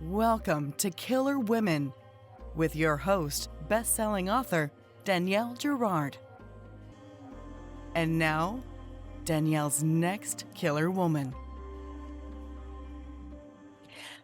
Welcome to Killer Women with your host, best-selling author Danielle Girard. And now, Danielle's next killer woman.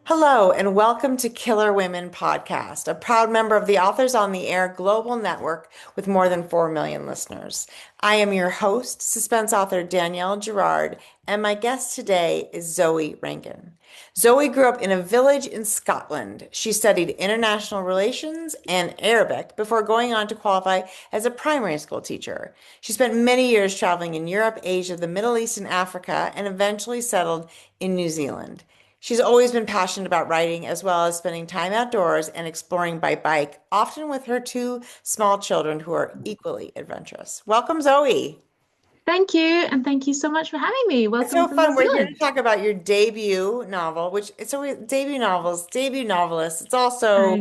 Hello, and welcome to Killer Women Podcast, a proud member of the Authors on the Air global network with more than 4 million listeners. I am your host, suspense author Danielle Girard, and my guest today is Zoe Rankin. Zoe grew up in a village in Scotland. She studied international relations and Arabic before going on to qualify as a primary school teacher. She spent many years traveling in Europe, Asia, the Middle East, and Africa, and eventually settled in New Zealand. She's always been passionate about writing as well as spending time outdoors and exploring by bike, often with her 2 small children who are equally adventurous. Welcome, Zoe. Thank you, and thank you so much for having me. It's Welcome so from fun. New We're here to Zealand. talk about your debut novel, which it's always debut novels, debut novelist. It's I also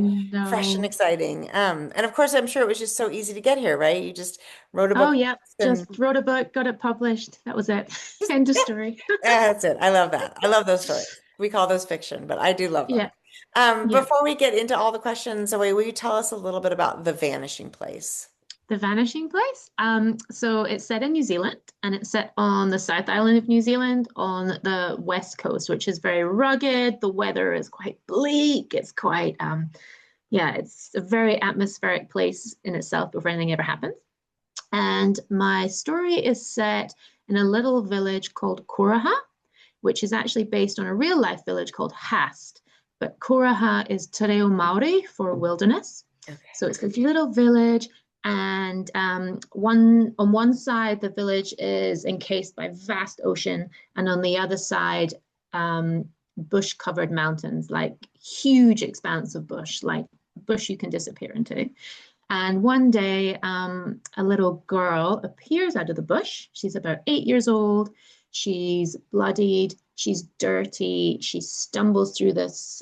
fresh and know. exciting. And of course, I'm sure it was just so easy to get here, right? You just wrote a Oh, book yeah, and just wrote a book, got it published. That was it. End of story. that's it. I love that. I love those stories. We call those fiction, but I do love them. Yeah, yeah. Before we get into all the questions, Zoe, will you tell us a little bit about The Vanishing Place? The Vanishing Place. So it's set in New Zealand, and it's set on the South Island of New Zealand on the west coast, which is very rugged. The weather is quite bleak. It's quite, yeah, it's a very atmospheric place in itself before anything ever happens. And my story is set in a little village called Kuraha, which is actually based on a real life village called Hast. But Kuraha is Te Reo Maori for wilderness. Okay. So it's this little village, and on one side, the village is encased by vast ocean, and on the other side, bush-covered mountains, like huge expanse of bush, like bush you can disappear into. And one day, a little girl appears out of the bush. She's about 8 years old. She's bloodied. She's dirty. She stumbles through this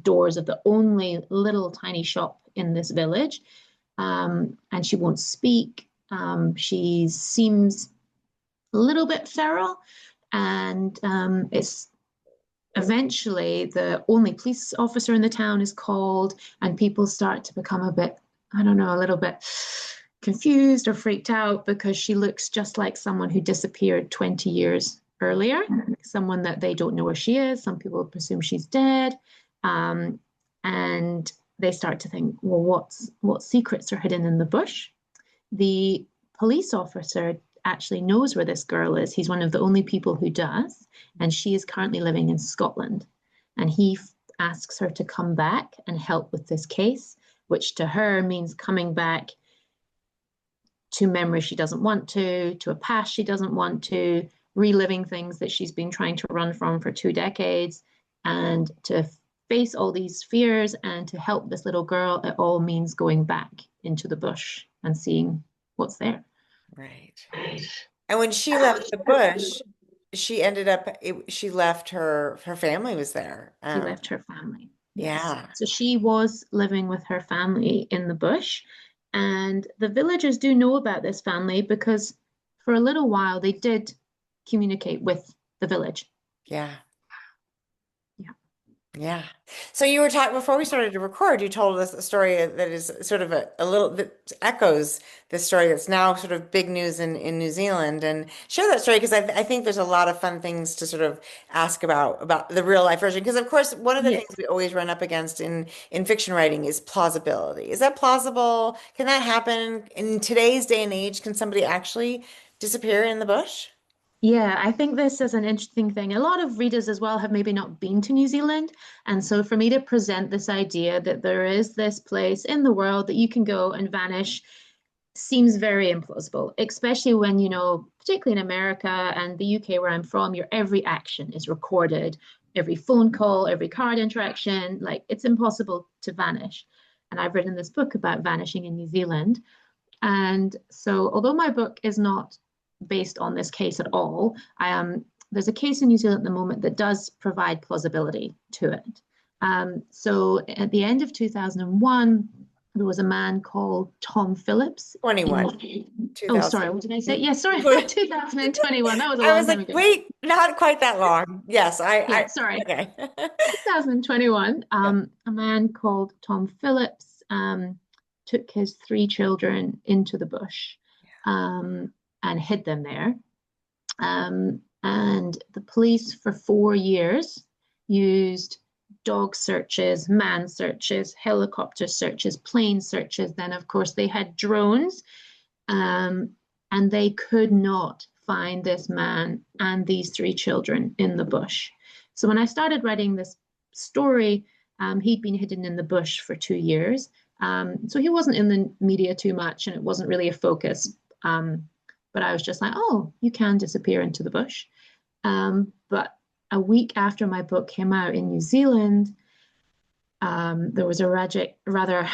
doors of the only little tiny shop in this village, and she won't speak. She seems a little bit feral, and it's eventually the only police officer in the town is called, and people start to become a bit, I don't know, a little bit confused or freaked out because she looks just like someone who disappeared 20 years earlier, someone that they don't know where she is. Some people presume she's dead. And they start to think, well, what secrets are hidden in the bush? The police officer actually knows where this girl is. He's one of the only people who does, and she is currently living in Scotland. And he asks her to come back and help with this case, which to her means coming back to memories she doesn't want to a past she doesn't want to, reliving things that she's been trying to run from for 2 decades, and to face all these fears and to help this little girl. It all means going back into the bush and seeing what's there. Right. And when she left the bush, she ended up, she left her family was there. She left her family. Yes. Yeah. So she was living with her family in the bush. And the villagers do know about this family because for a little while they did communicate with the village. Yeah. Yeah. Yeah. So you were talking before we started to record, you told us a story that is sort of a little that echoes this story that's now sort of big news in New Zealand. And share that story because I think there's a lot of fun things to sort of ask about the real life version. Because of course, one of the Yes. things we always run up against in fiction writing is plausibility. Is that plausible? Can that happen in today's day and age? Can somebody actually disappear in the bush? Yeah, I think this is an interesting thing. A lot of readers as well have maybe not been to New Zealand. And so for me to present this idea that there is this place in the world that you can go and vanish seems very implausible, especially when, particularly in America and the UK where I'm from, your every action is recorded, every phone call, every card interaction, like it's impossible to vanish. And I've written this book about vanishing in New Zealand. And so although my book is not based on this case at all, there's a case in New Zealand at the moment that does provide plausibility to it. So at the end of 2001, there was a man called Tom Phillips 21, oh, sorry, 2000. what did I say? Yeah, sorry, 2021. That was a I long was time like, ago. wait, not quite that long. Yes, Yeah, sorry. okay. 2021. Yeah. A man called Tom Phillips took his three children into the bush and hid them there. And the police for 4 years used dog searches, man searches, helicopter searches, plane searches. Then, of course, they had drones, um, and they could not find this man and these three children in the bush. So when I started writing this story, he'd been hidden in the bush for 2 years. So he wasn't in the media too much, and it wasn't really a focus. But I was just like, oh, you can disappear into the bush. But a week after my book came out in New Zealand, there was a rather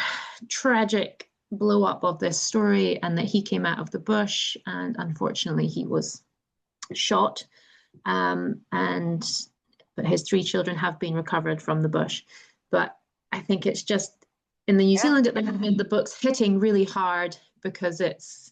tragic blow up of this story, and that he came out of the bush, and unfortunately he was shot. But his three children have been recovered from the bush. But I think it's just in the New Yeah. Zealand at the moment, the book's hitting really hard because it's,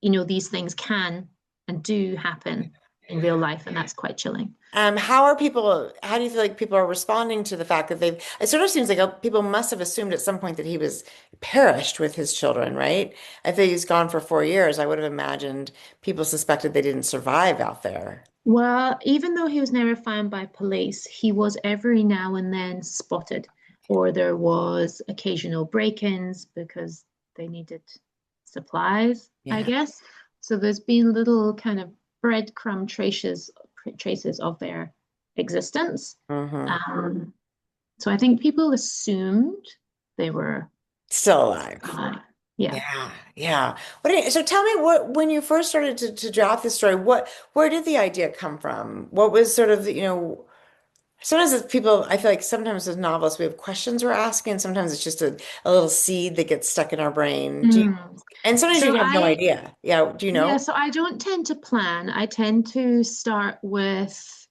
these things can and do happen in real life, and that's quite chilling. How do you feel like people are responding to the fact that it sort of seems like people must have assumed at some point that he was perished with his children, right? I think he's gone for 4 years. I would have imagined people suspected they didn't survive out there. Well, even though he was never found by police, he was every now and then spotted, or there was occasional break-ins because they needed supplies, I Yeah. guess. So there's been little kind of breadcrumb traces of their existence. Hmm. Um, so I think people assumed they were Still alive. alive. Yeah. Yeah, yeah. So tell me when you first started to draft this story, where did the idea come from? What was sort of, sometimes as people, I feel like sometimes as novelists we have questions we're asking, sometimes it's just a little seed that gets stuck in our brain. Mm. And sometimes you So have no I, idea. Yeah, do you yeah, know? so I don't tend to plan. I tend to start with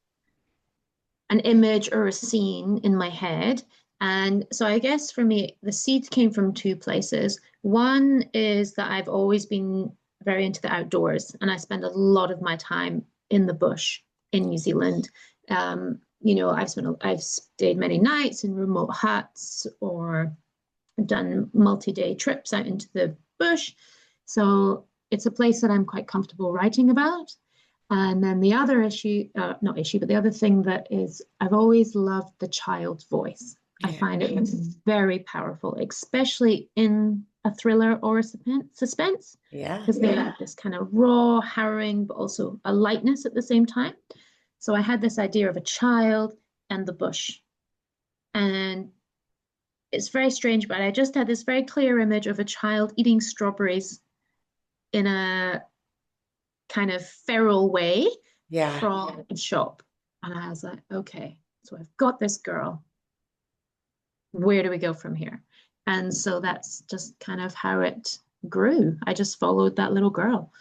an image or a scene in my head. And so I guess for me, the seeds came from two places. One is that I've always been very into the outdoors, and I spend a lot of my time in the bush in New Zealand. I've stayed many nights in remote huts or done multi-day trips out into the bush. So it's a place that I'm quite comfortable writing about. And then the other issue, not issue, but the other thing that is, I've always loved the child's voice. I Yeah. find it very powerful, especially in a thriller or a suspense, Yeah. because they have this kind of raw, harrowing, but also a lightness at the same time. So I had this idea of a child and the bush. And it's very strange, but I just had this very clear image of a child eating strawberries in a kind of feral way Yeah. from a shop. And I was like, okay, so I've got this girl. Where do we go from here? And so that's just kind of how it grew. I just followed that little girl.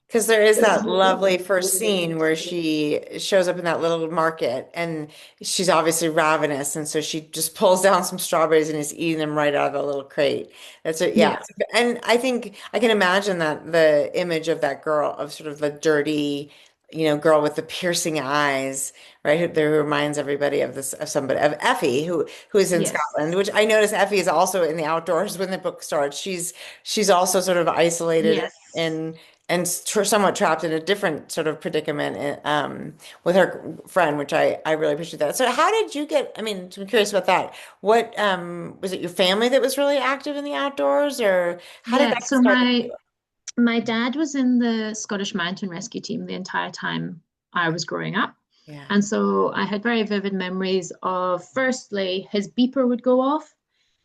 Because there is that lovely first scene where she shows up in that little market and she's obviously ravenous. And so she just pulls down some strawberries and is eating them right out of the little crate. That's it. Yeah. Yeah. And I think I can imagine that the image of that girl, of sort of the dirty, girl with the piercing eyes, right? Who reminds everybody of of Effie, who is in Yes. Scotland, which I notice Effie is also in the outdoors when the book starts. She's also sort of isolated Yes. and somewhat trapped in a different sort of predicament with her friend, which I really appreciate that. So how did you get, I mean, I'm curious about that. What was it your family that was really active in the outdoors, or how did Yeah. that get So started for my you? my dad was in the Scottish Mountain Rescue Team the entire time I was growing up. Yeah. And so I had very vivid memories of firstly, his beeper would go off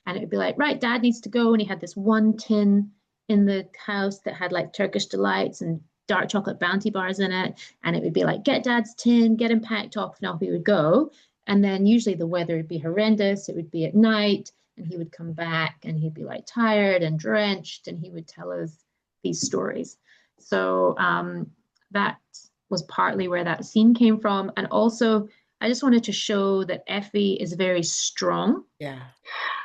and it would be like, right, dad needs to go. And he had this one tin in the house that had like Turkish delights and dark chocolate bounty bars in it. And it would be like, get dad's tin, get him packed off, and off he would go. And then usually the weather would be horrendous. It would be at night, and he would come back and he'd be like tired and drenched, and he would tell us these stories. So that was partly where that scene came from. And also, I just wanted to show that Effie is very strong Yeah.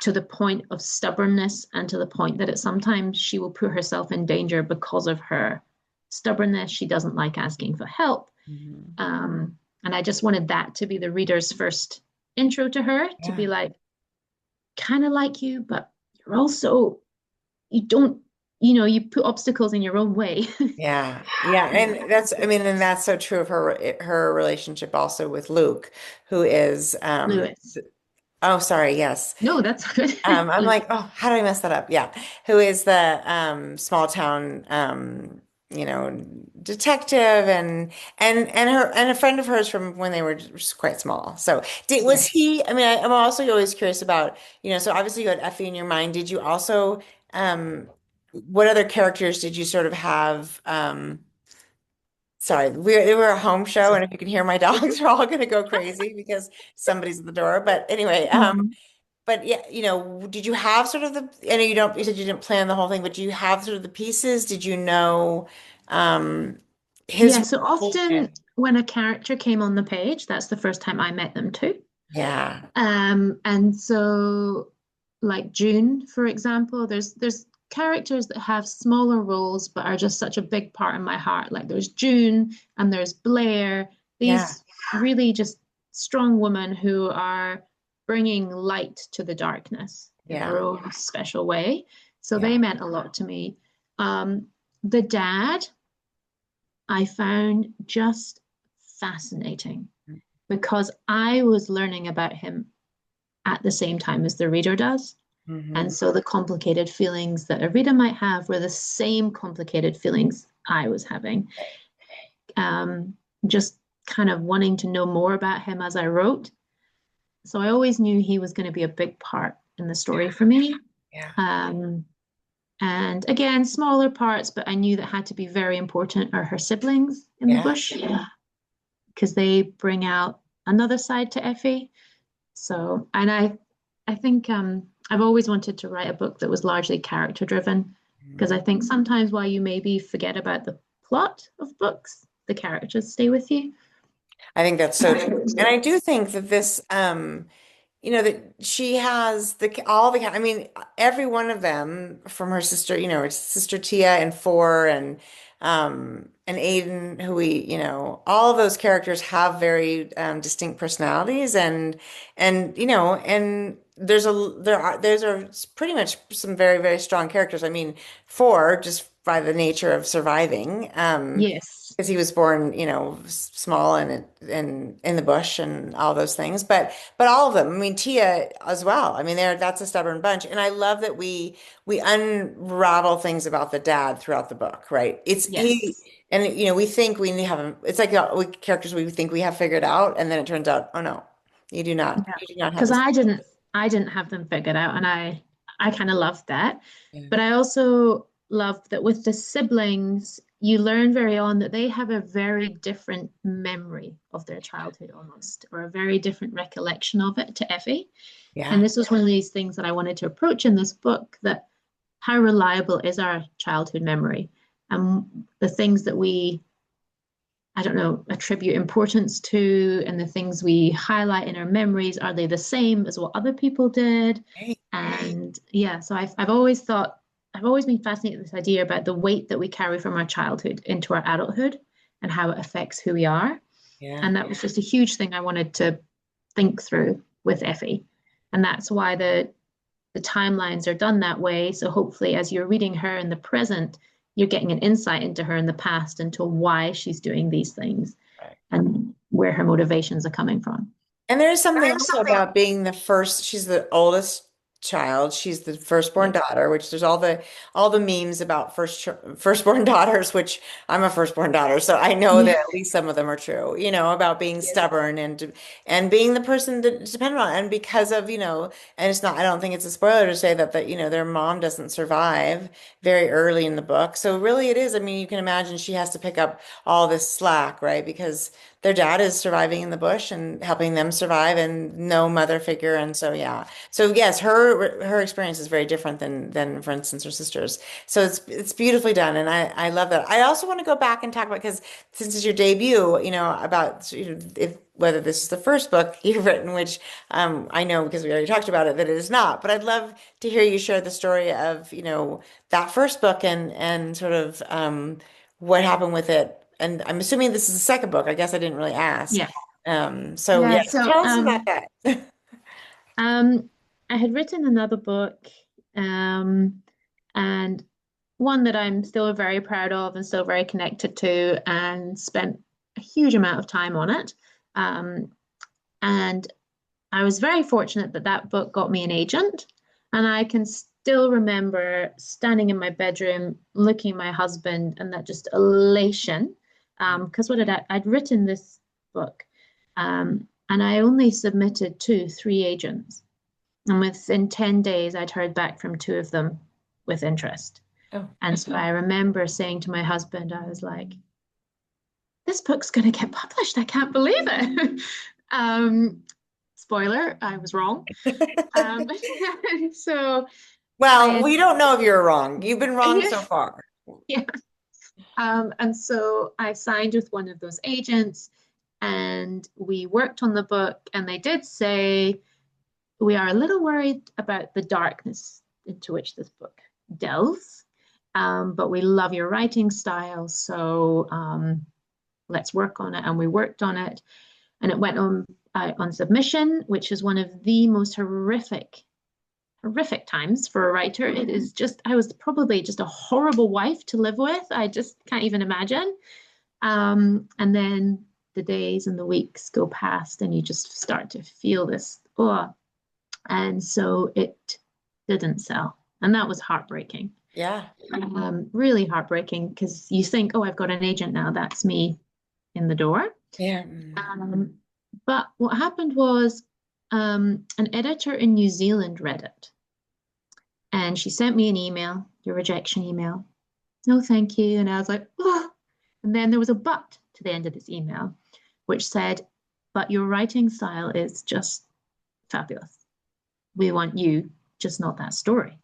to the point of stubbornness and to the point that sometimes she will put herself in danger because of her stubbornness. She doesn't like asking for help. Mhm. And I just wanted that to be the reader's first intro to her, to Yeah. be like, kind of like you, but you're also, you don't, you put obstacles in your own way. Yeah. Yeah. Yeah. And that's, I mean, and that's so true of her relationship also with Luke, who is Lewis. oh, sorry, yes. No, that's good. I'm like, oh, how did I mess that up? Yeah. Who is the small town you know, detective and her and a friend of hers from when they were just quite small. So was Yes. he, I mean, I'm also always curious about, so obviously you had Effie in your mind. Did you also what other characters did you sort of have sorry, we're a home show, and if you can hear my dogs, are all gonna go crazy because somebody's at the door. But anyway, Um, but yeah, did you have sort of I know you said you didn't plan the whole thing, but do you have sort of the pieces? Did you know um his yeah, so often motivation? when a character came on the page, that's the first time I met them too. Yeah. And so like June, for example, there's characters that have smaller roles but are just such a big part in my heart. Like there's June and there's Blair, Yeah. these really just strong women who are bringing light to the darkness in Yeah. their own special way. So they Yeah. meant a lot to me. Um, the dad, I found just fascinating because I was learning about him at the same time as the reader does. Hmm. And so the complicated feelings that a reader might have were the same complicated feelings I was having. Um, just kind of wanting to know more about him as I wrote. So I always knew he was going to be a big part in the story for me. Yeah. Um, and again, smaller parts, but I knew that had to be very important are her siblings in the Yeah. bush because they bring out another side to Effie. So, and I think I've always wanted to write a book that was largely character driven because Mhm. I think sometimes while you maybe forget about the plot of books, the characters stay with you. I think that's so true. And I do think that this that she has all the I mean every one of them from her sister, her sister Tia and Four and Aiden, who all of those characters have very distinct personalities and there's pretty much some very, very strong characters. I mean, Four, just by the nature of surviving, Yes. because he was born, small and in the bush and all those things. But all of them, I mean, Tia as well. I mean, that's a stubborn bunch. And I love that we unravel things about the dad throughout the book, right? It's he Yes. and we think we have him. It's like characters we think we have figured out, and then it turns out, oh no, you do not. Yeah. You do not have Because this. I didn't have them figured out and I kind of loved that. Yeah. But I also loved that with the siblings, you learn very on that they have a very different memory of their childhood almost, or a very different recollection of it to Effie. And Yeah. this was one of these things that I wanted to approach in this book, that how reliable is our childhood memory? And the things that we, I don't know, attribute importance to and the things we highlight in our memories, are they the same as what other people did? Hey. And yeah, so I've always thought, I've always been fascinated with this idea about the weight that we carry from our childhood into our adulthood and how it affects who we are. Yeah. And that was just a huge thing I wanted to think through with Effie. And that's why the timelines are done that way. So hopefully, as you're reading her in the present, you're getting an insight into her in the past, into why she's doing these things Right. and where her motivations are coming from. And there is something also about being the first, she's the oldest child, she's the firstborn Yes. daughter, which there's all the memes about firstborn daughters, which I'm a firstborn daughter, so I know Yeah. that at least some of them are true, about being Yes. stubborn and being the person that dependent on and because of, and it's not I don't think it's a spoiler to say that their mom doesn't survive very early in the book. So really it is, I mean, you can imagine she has to pick up all this slack, right? Because their dad is surviving in the bush and helping them survive and no mother figure. And so, yeah. So yes, her experience is very different than for instance, her sister's. So it's beautifully done. And I love that. I also want to go back and talk about, because since it's your debut, about if whether this is the first book you've written, which I know because we already talked about it, that it is not. But I'd love to hear you share the story of, that first book and sort of what happened with it. And I'm assuming this is the second book. I guess I didn't really ask. Yeah. So Yeah. yes, So tell us about that. um, I had written another book, um, and one that I'm still very proud of and still very connected to, and spent a huge amount of time on it. Um, and I was very fortunate that that book got me an agent. And I can still remember standing in my bedroom, looking at my husband, and that just elation. Because I'd written this book, and I only submitted to three agents. And within 10 days, I'd heard back from two of them with interest. Oh, And so I remember saying to my husband, I was like, this book's going to get published. I can't believe it. Spoiler, I was wrong. Um, so I well, had, we don't know if you're wrong. You've been wrong yeah, so far. yeah. And so I signed with one of those agents and we worked on the book. And they did say, we are a little worried about the darkness into which this book delves, but we love your writing style. So let's work on it. And we worked on it. And it went on submission, which is one of the most horrific times for a writer. It is just, I was probably just a horrible wife to live with. I just can't even imagine. And then the days and the weeks go past and you just start to feel this, oh, and so it didn't sell. And that was heartbreaking. Yeah. Really heartbreaking because you think, oh, I've got an agent now. That's me in the door. Yeah. But what happened was an editor in New Zealand read it. And she sent me an email, your rejection email. No, thank you. And I was like, oh. And then there was a but to the end of this email, which said, but your writing style is just fabulous. We want you, just not that story.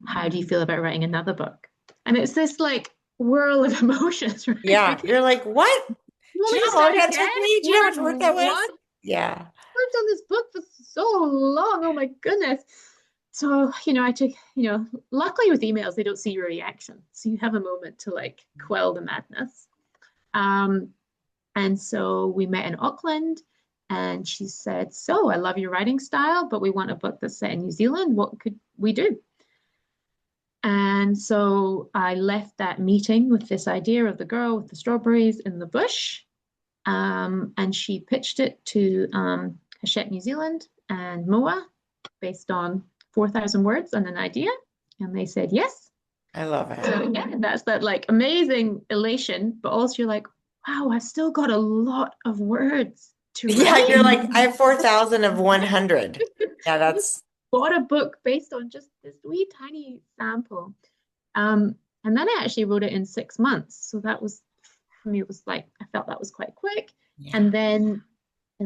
How do you feel about writing another book? And it's this like whirl of emotions, right? Yeah. You're like, what? Do Want you me to know how long start that took again? me? Do you know how much work that was? What? Yeah. Worked on this book for so long. Oh my goodness. So, I took, luckily with emails, they don't see your reaction. So you have a moment to like quell the madness. Um, and so we met in Auckland and she said, so I love your writing style, but we want a book that's set in New Zealand. What could we do? And so I left that meeting with this idea of the girl with the strawberries in the bush. And she pitched it to Hachette New Zealand and MOA based on 4,000 words and an idea. And they said yes. I love it. So yeah, that's that like amazing elation, but also you're like, wow, I've still got a lot of words to Yeah, write. you're like, I have 4,000 of 100. Yeah, that's Bought a book based on just this wee tiny sample. And then I actually wrote it in 6 months. So that was for me, it was like I felt that was quite quick. yeah. And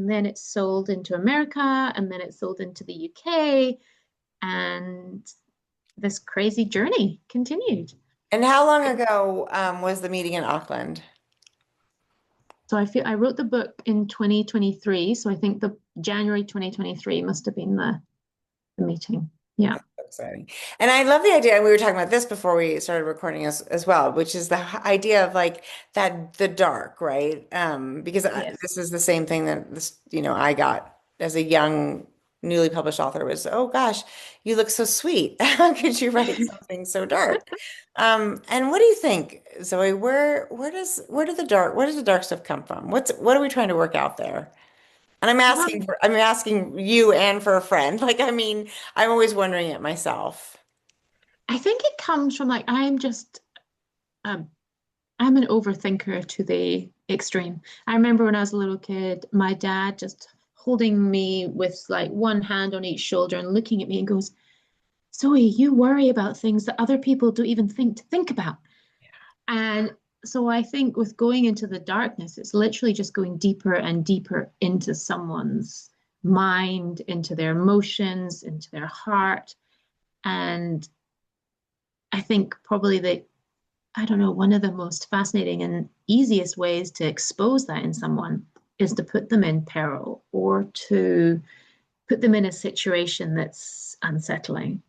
then it sold into America, and then it sold into the UK, and this crazy journey continued. And how long ago was the meeting in Auckland? So I wrote the book in 2023. So I think the January 2023 must have been the meeting. Yeah. Exciting. And I love the idea, and we were talking about this before we started recording as well, which is the idea of like that the dark, right? Because Yes. this is the same thing that I got as a young newly published author was, oh gosh, you look so sweet. How could you write something so dark? And what do you think, Zoe? Where does the dark stuff come from? What are we trying to work out there? And I'm asking you and for a friend. Like, I mean, I'm always wondering it myself. I think it comes from like um, I'm an overthinker to the extreme. I remember when I was a little kid, my dad just holding me with like one hand on each shoulder and looking at me and goes, Zoe, you worry about things that other people don't even think to think about. And so I think with going into the darkness, it's literally just going deeper and deeper into someone's mind, into their emotions, into their heart. And I think probably I don't know, one of the most fascinating and easiest ways to expose that in someone is to put them in peril or to put them in a situation that's unsettling.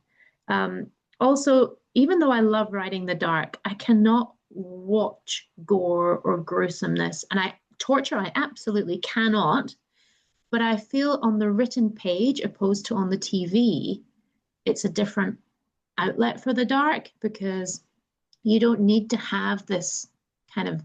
Also, even though I love writing the dark, I cannot watch gore or gruesomeness. And torture, I absolutely cannot. But I feel on the written page, opposed to on the TV, it's a different outlet for the dark because you don't need to have this kind of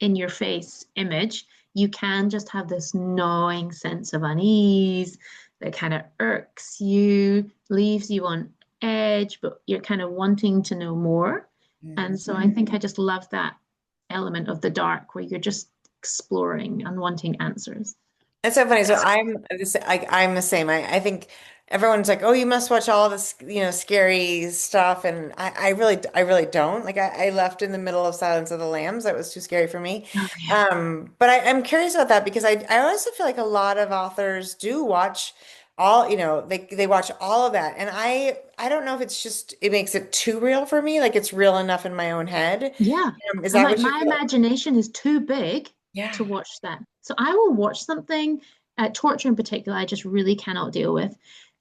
in your face image. You can just have this gnawing sense of unease that kind of irks you, leaves you on edge, but you're kind of wanting to know more. And so I think I just love that element of the dark where you're just exploring and wanting answers. It's so funny. So I'm the same. I think everyone's like, "Oh, you must watch all this, scary stuff," and I really don't. Like I left in the middle of Silence of the Lambs. That was too scary for me. Oh, yeah. But I'm curious about that because I also feel like a lot of authors do watch all, they watch all of that, and I don't know if it's just it makes it too real for me. Like it's real enough in my own head. Yeah. Is I'm that like, what you my feel? imagination is too big Yeah. to watch that. So I will watch something, torture in particular, I just really cannot deal with.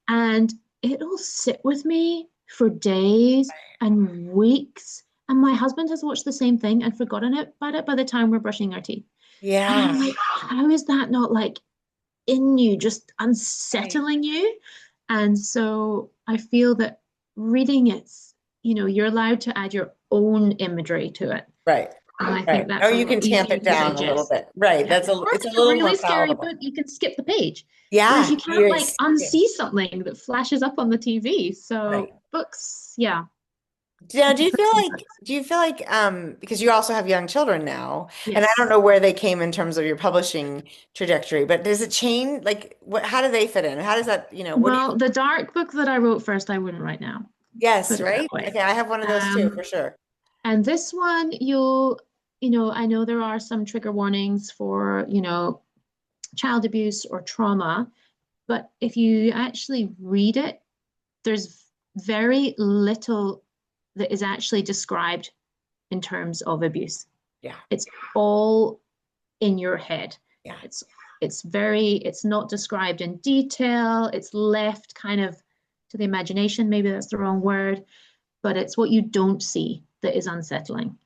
And it'll sit with me for days and weeks. And my husband has watched the same thing and forgotten about it by the time we're brushing our teeth. And I'm Yeah. like, how is that not like in you, just Right. unsettling you? And so I feel that reading it's, you're allowed to add your own imagery to it. Right. And I think Right. Oh, that's a you lot can tamp easier it to down a little digest. bit. Right. Yeah. Or It's if a it's a little really more scary palatable. book, you can skip the page. Whereas Yeah. you can't You're like escaping. unsee something that flashes up on the TV. Right. So books, yeah, Now, I prefer books. because you also have young children now, and I don't Yes. know where they came in terms of your publishing trajectory, but does it change? Like, how do they fit in? How does that, what do you, Well, the dark book that I wrote first, I wouldn't write now. yes, Put it that right? way. Okay, I have one of those too, Um, for sure. and this one, I know there are some trigger warnings for, child abuse or trauma, but if you actually read it, there's very little that is actually described in terms of abuse. Yeah. It's all in your head. Yeah. It's not described in detail. It's left kind of to the imagination. Maybe that's the wrong word, but it's what you don't see that is unsettling.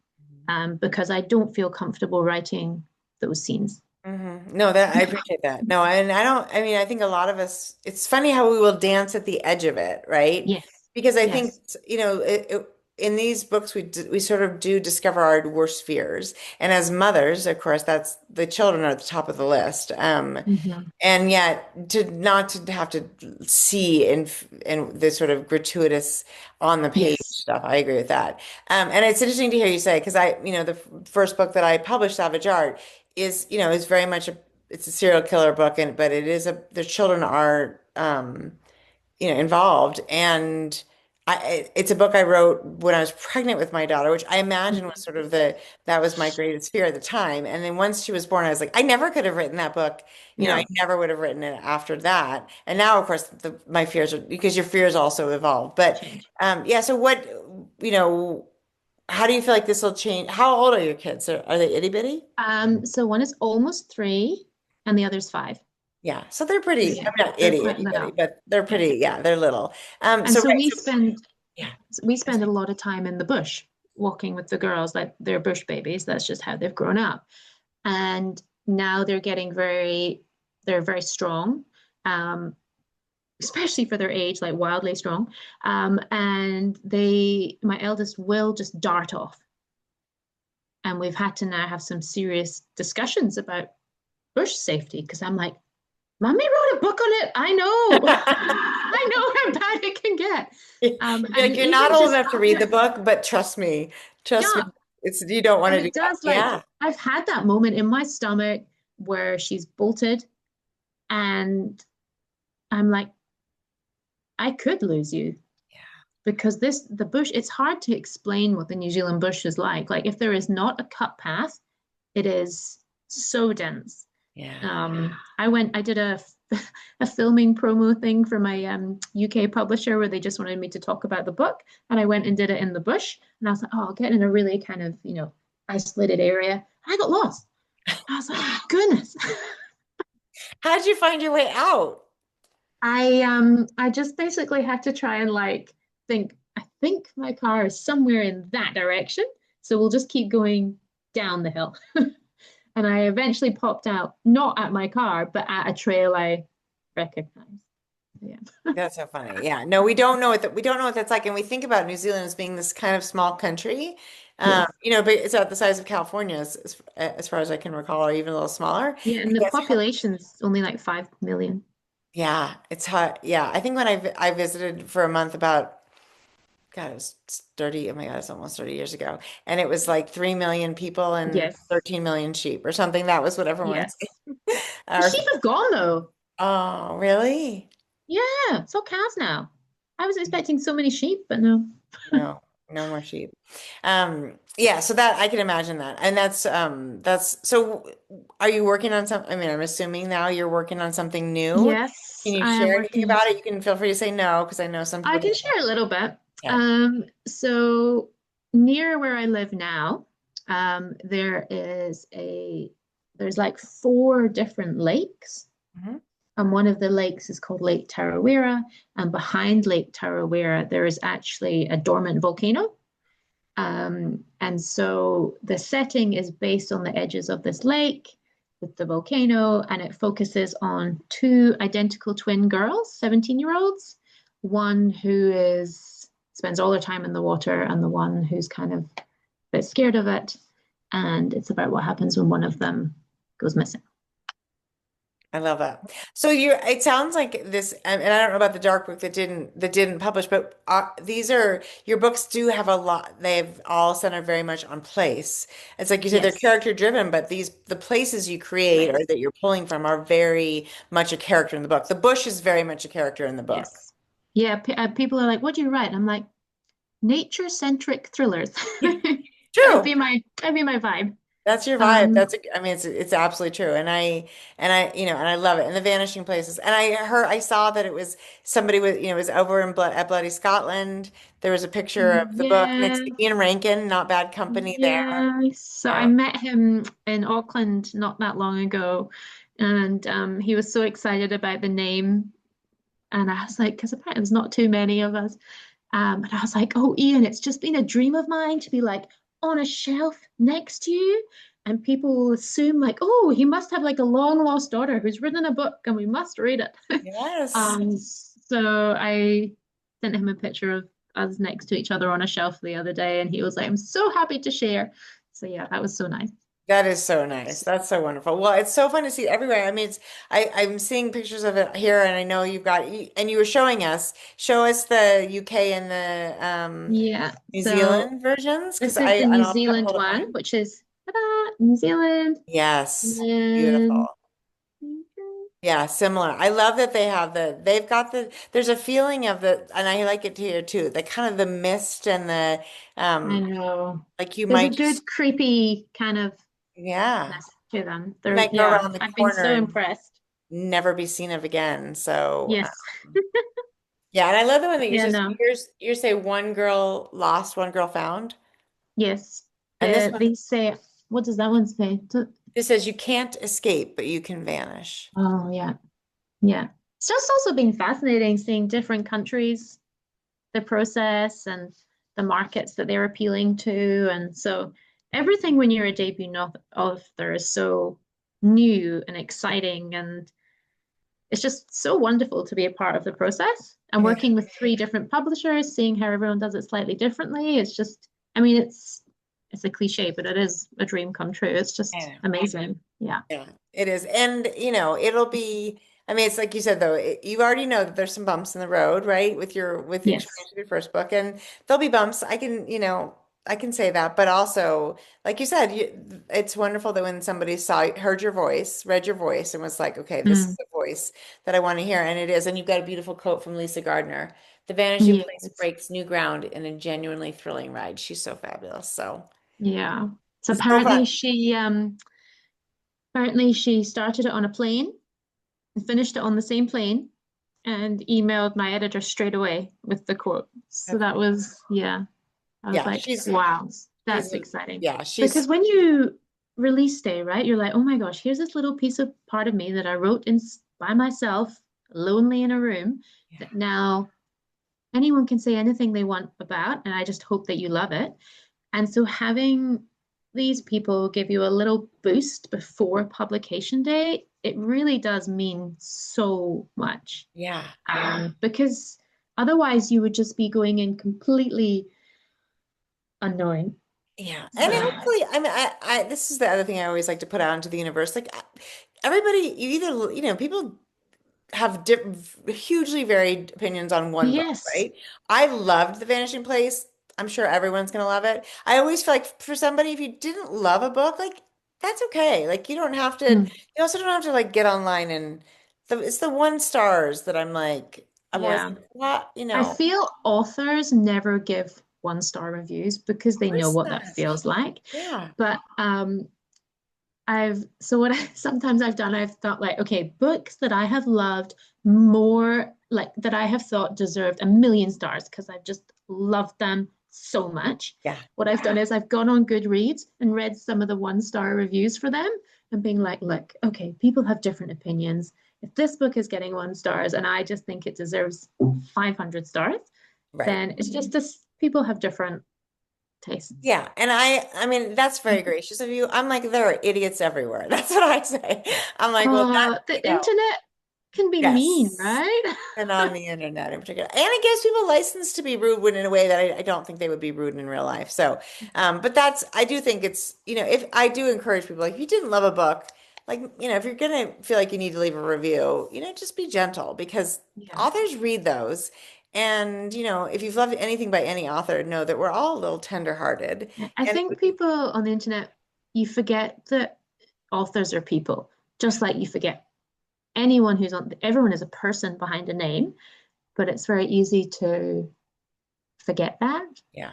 Because I don't feel comfortable writing those scenes. No, that I appreciate that. No, and I don't, I mean, I think a lot of us, it's funny how we will dance at the edge of it, right? Yes, Because I think, yes. in these books, we sort of do discover our worst fears. And as mothers, of course, that's the children are at the top of the list. Mhm. And yet to not to have to see in the sort of gratuitous on the page Yes. stuff. I agree with that. And it's interesting to hear you say, because the first book that I published, Savage Art, is very much it's a serial killer book, but the children are, involved. And it's a book I wrote when I was pregnant with my daughter, which I imagine was sort of that was my greatest fear at the time. And then once she was born, I was like, I never could have written that book. I No, never would have written it after that. And now, of course, my fears are because your fears also evolve. But change. yeah, so how do you feel like this will change? How old are your kids? Are they itty bitty? So one is almost 3 and the other's 5. Yeah, so they're pretty, Yeah, I'm not they're itty quite itty bitty, little. but they're Yeah. pretty, yeah, they're little. And So so right, so yeah. we spend a lot of time in the bush walking with the girls, like they're bush babies. That's just how they've grown up. And now they're very strong, um, especially for their age, like wildly strong. And my eldest will just dart off. And we've had to now have some serious discussions about bush safety because I'm like, Mommy wrote a book on it. I know. I know how bad it can get. You're And like, you're not even old just enough to read the book, but trust me, yeah, you don't want and to do it that. does like Yeah. I've had that moment in my stomach where she's bolted and I'm like, I could lose you because the bush, it's hard to explain what the New Zealand bush is like. Like if there is not a cut path, it is so dense. Yeah. I did a filming promo thing for my UK publisher where they just wanted me to talk about the book, and I went and did it in the bush, and I was like, oh, I'll get in a really kind of, isolated area. I got lost. I was like, oh, goodness. How'd you find your way out? I just basically had to try and like I think my car is somewhere in that direction. So we'll just keep going down the hill. And I eventually popped out, not at my car, but at a trail I recognized. Yeah. That's so funny. Yeah. No, we don't know we don't know what that's like. And we think about New Zealand as being this kind of small country. Yes. But it's about the size of California as far as I can recall, or even a little smaller. Yeah, and the population's only like 5 million. Yeah, it's hot. Yeah, I think when I visited for a month about, God, it was 30, oh my God, it's almost 30 years ago. And it was like 3 million people and Yes. 13 million sheep or something. That was what everyone was Yes. saying. The Or sheep have gone though. oh, really? Yeah, it's all cows now. I was expecting so many sheep, but no. No, no more sheep. Yeah, so that I can imagine that. And that's so are you working on some, I mean, I'm assuming now you're working on something new. Can Yes, you I am share anything working. about it? You can feel free to say no, because I know some I people can don't. share a little bit. Yeah. So near where I live now, there's like four different lakes, Mhm. and one of the lakes is called Lake Tarawera, and behind Lake Tarawera there is actually a dormant volcano. And so the setting is based on the edges of this lake with the volcano, and it focuses on two identical twin girls, 17-year-olds, one who is spends all her time in the water, and the one who's kind of a bit scared of it. And it's about what happens when one of them goes missing. I love that. So it sounds like this, and I don't know about the dark book that didn't publish, but these are your books do have a lot. They've all centered very much on place. It's like you said, they're Yes, character driven, but the places you create right. or that you're pulling from are very much a character in the book. The bush is very much a character in the book. Yes. Yeah, people are like, "What do you write?" I'm like, nature-centric thrillers. True. That'd be my vibe. That's your vibe. Um, I mean, it's absolutely true. And I love it. And the vanishing places. And I saw that it was somebody with, it was over at Bloody Scotland. There was a picture of the book next yeah, to Ian Rankin, not bad company there. yeah. So I Yeah. met him in Auckland not that long ago, and he was so excited about the name. And I was like, because apparently there's not too many of us. And I was like, oh, Ian, it's just been a dream of mine to be like on a shelf next to you. And people will assume like, oh, he must have like a long lost daughter who's written a book and we must read it. Yes. So I sent him a picture of us next to each other on a shelf the other day, and he was like, I'm so happy to share. So yeah, that was so nice. That is so nice. That's so wonderful. Well, it's so fun to see it everywhere. I mean, I'm seeing pictures of it here, and I know and you were show us the UK and the Yeah. New So Zealand versions, because this is the New I'll have to Zealand hold up one, mine. which is ta-da, New Zealand. Yes, And beautiful. Yeah, similar. I love that they've got there's a feeling of and I like it here too, the kind of the mist and the, I um, know. like you There's a might good just, creepy kind of yeah, ness to them. you They're, might go yeah, around the I've been corner so and impressed. never be seen of again. So, Yes. yeah, and I love the one that you Yeah, just, no. you say one girl lost, one girl found. Yes. And this one They say, what does that one say? just says you can't escape, but you can vanish. Oh, yeah. Yeah. It's just also been fascinating seeing different countries, the process and the markets that they're appealing to. And so everything when you're a debut author is so new and exciting. And it's just so wonderful to be a part of the process and Yeah. working with three different publishers, seeing how everyone does it slightly differently. It's just, I mean, it's a cliche, but it is a dream come true. It's just Yeah. amazing. Yeah. Yeah, it is. And, it'll be, I mean, it's like you said, though, you already know that there's some bumps in the road, right? With the Yes. experience of your first book, and there'll be bumps. I can, I can say that, but also, like you said, it's wonderful that when somebody heard your voice, read your voice, and was like, okay, this is Mm, the voice that I want to hear, and it is. And you've got a beautiful quote from Lisa Gardner. The Vanishing Place yes. breaks new ground in a genuinely thrilling ride. She's so fabulous. So Yeah. So it's so fun. apparently she started it on a plane and finished it on the same plane and emailed my editor straight away with the quote. So That's that amazing. was, yeah, I was Yeah, like, wow, she's that's exciting. yeah, she's Because when you release day, right, you're like, oh my gosh, here's this little piece of part of me that I wrote in by myself, lonely in a room, yeah, that now anyone can say anything they want about, and I just hope that you love it. And so having these people give you a little boost before publication day, it really does mean so much. yeah. Because otherwise you would just be going in completely unknowing. Yeah. And So hopefully, I mean, this is the other thing I always like to put out into the universe. Like everybody, people have hugely varied opinions on one book, yes, right? I loved The Vanishing Place. I'm sure everyone's gonna love it. I always feel like for somebody, if you didn't love a book, like that's okay. Like you don't have to, mm, you also don't have to like get online and it's the 1 stars that I'm always yeah. like, what, I of feel authors never give 1 star reviews because they know course what that not. feels like. Yeah. But I've so what I sometimes I've done, I've thought like, okay, books that I have loved more, like that I have thought deserved 1 million stars because I've just loved them so much. Yeah. What I've done is I've gone on Goodreads and read some of the 1 star reviews for them and being like, look, okay, people have different opinions. If this book is getting 1 stars and I just think it deserves 500 stars, Right. then it's just this people have different tastes. Yeah, and I mean that's very gracious of you. I'm like there are idiots everywhere. That's what I say. I'm like, well, The internet can be mean, yes. right? And on the internet in particular. And it gives people license to be rude when in a way that I don't think they would be rude in real life. So, but I do think it's, if I do encourage people, like if you didn't love a book, like, if you're gonna feel like you need to leave a review, just be gentle because Yeah. authors read those. And, if you've loved anything by any author, know that we're all a little tender-hearted. I And think people on the internet, you forget that authors are people, just like you forget anyone who's on, everyone is a person behind a name, but it's very easy to forget that. yeah.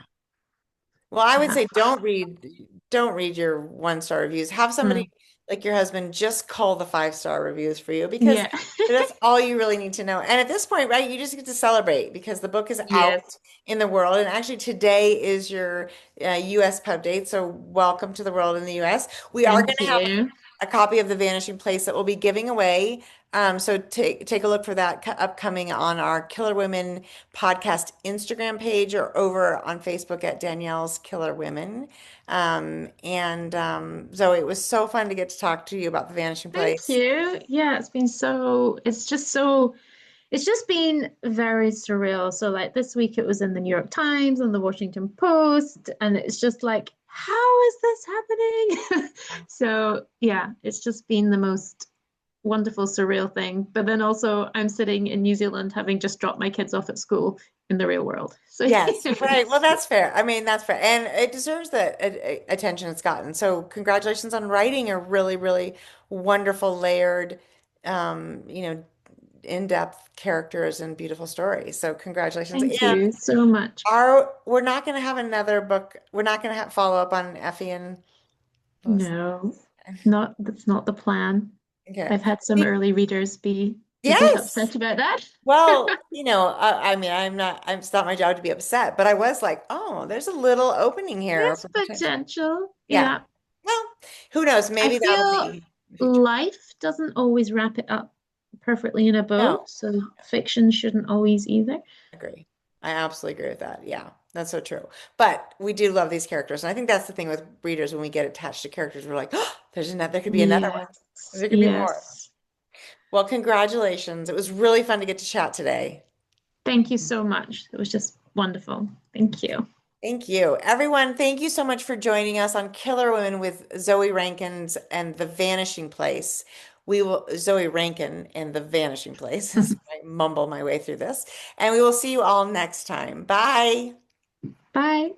Well, I would Yeah. say don't read your 1 star reviews. Have Mm. somebody like your husband just call the 5 star reviews for you because Yeah. that's all you really need to know. And at this point, right, you just get to celebrate because the book is Yes. out in the world. And actually, today is your US pub date. So welcome to the world in the US. We are going Thank to have you. a copy of The Vanishing Place that we'll be giving away. So take a look for that upcoming on our Killer Women podcast Instagram page or over on Facebook at Danielle's Killer Women. And Zoe, it was so fun to get to talk to you about The Vanishing Thank Place. you. Yeah, it's just been very surreal. So like this week it was in the New York Times and the Washington Post, and it's just like, how is this happening? So yeah, it's just been the most wonderful, surreal thing. But then also I'm sitting in New Zealand having just dropped my kids off at school in the real world. So Yes, right. Well, that's fair. I mean, that's fair. And it deserves the attention it's gotten. So, congratulations on writing a really, really wonderful, layered, in-depth characters and beautiful stories. So, congratulations. thank And you so much. we're not going to have another book. We're not going to have follow up on Effie and Melissa. No, not that's not the plan. Okay. I've had some early readers be a bit Yes. upset about that. Well, I mean, it's not my job to be upset, but I was like, oh, there's a little opening here There's for potential. potential. Yeah. Yeah. Well, who knows? I Maybe that'll feel be the future. life doesn't always wrap it up perfectly in a bow, No, so fiction shouldn't always either. I agree. I absolutely agree with that. Yeah, that's so true. But we do love these characters. And I think that's the thing with readers when we get attached to characters, we're like, oh, there could be another one. Yes, There could be more. yes. Well, congratulations. It was really fun to get to chat today. Thank you so much. It was just wonderful. Thank you. Thank you. Everyone, thank you so much for joining us on Killer Women with Zoe Rankins and The Vanishing Place. Zoe Rankin and The Vanishing Place as I mumble my way through this. And we will see you all next time. Bye. Bye.